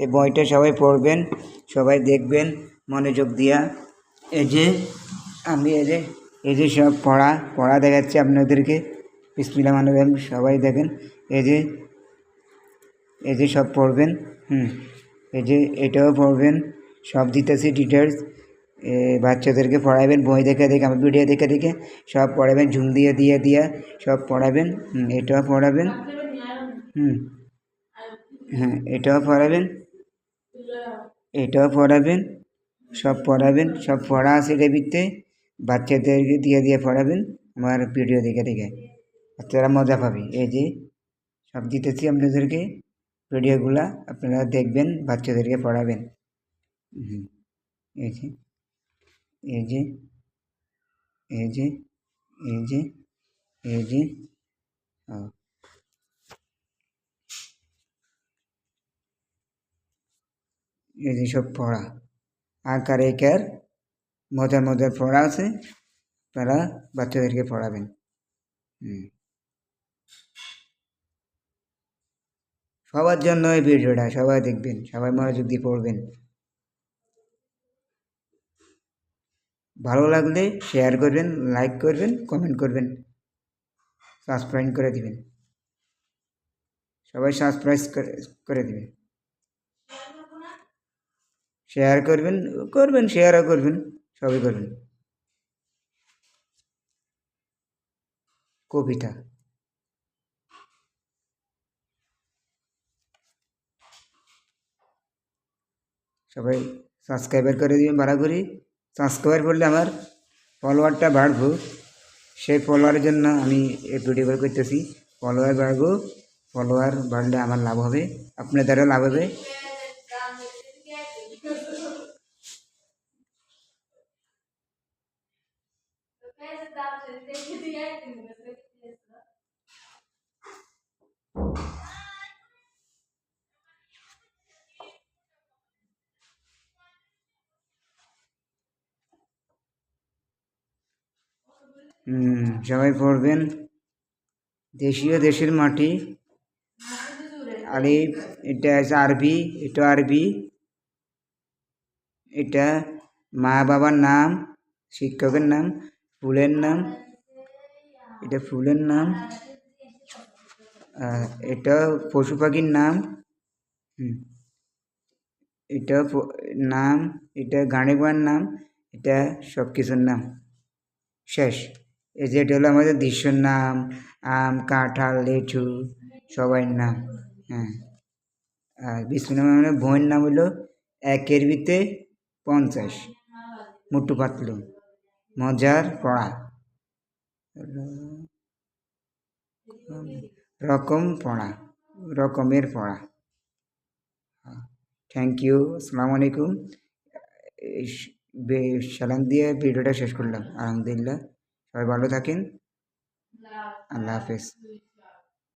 এই বইটা সবাই পড়বেন, সবাই দেখবেন মনোযোগ দিয়া। এই যে আমি এই যে সব পড়া দেখাচ্ছি আপনাদেরকে। বিসমিল্লাহ রহমানির রহিম, সবাই দেখেন। এই যে সব পড়বেন। এই যে এটাও পড়বেন, সব দিতেছি ডিটেলস। বাচ্চাদেরকে পড়াবেন বই দেখে আমার ভিডিও দেখে সব পড়াবেন, ঝুম দিয়ে সব পড়াবেন। এটাও পড়াবেন। হ্যাঁ, এটাও পড়াবেন, সব পড়াবেন। সব পড়া আছে রেবিতে, বাচ্চাদেরকে দিয়ে পড়াবেন আমার ভিডিও দেখে বাচ্চারা মজা পাবে। এই যে সব দিতেছি আপনাদেরকে ভিডিওগুলা, আপনারা দেখবেন, বাচ্চাদেরকে পড়াবেন। এই যে এই যে এই যে এই যে এই যে এই যে সব পড়া আকার একার মজার পড়া আছে, আপনারা বাচ্চাদেরকে পড়াবেন। সবার জন্য এই ভিডিওটা, সবাই দেখবেন, সবাই মনোযোগ দিয়ে পড়বেন। ভালো লাগলে শেয়ার করবেন, লাইক করবেন, কমেন্ট করবেন, সাবস্ক্রাইব করে দিবেন। সবাই সাবস্ক্রাইব করে দিবেন, শেয়ার করবেন, শেয়ারও করবেন, সবই করবেন। কবিতা সবাই সাবস্ক্রাইবার করে দিবেন। ভালো করে সাবস্ক্রাইবার করলে আমার ফলোয়ারটা বাড়বো, সেই ফলোয়ারের জন্য আমি এই ভিডিও করতেছি। ফলোয়ার বাড়লে আমার লাভ হবে, আপনাদেরও লাভ হবে। সবাই পড়বেন। দেশের মাটি, আলিফ, এটা আছে আরবি, এটা আরবি। এটা মা বাবার নাম, শিক্ষকের নাম, ফুলের নাম, এটা ফুলের নাম। এটা পশু পাখির নাম। এটা নাম, এটা গানে গাওয়ার নাম, এটা সব কিছুর নাম। শেষ। এই যে এটা হলো আমাদের দৃশ্যর নাম, আম, কাঁঠাল, লিচু, সবাই নাম। আর বিসমিল্লাহির রহমানির রহিম বইয়ের নাম হলো একের ভিতে 50, মোটু পাতলু, মজার পড়া, রকমের পড়া। থ্যাংক ইউ, আসসালামু আলাইকুম। সালাম দিয়ে ভিডিওটা শেষ করলাম। আলহামদুলিল্লাহ, সবাই ভালো থাকেন, আল্লাহ হাফেজ।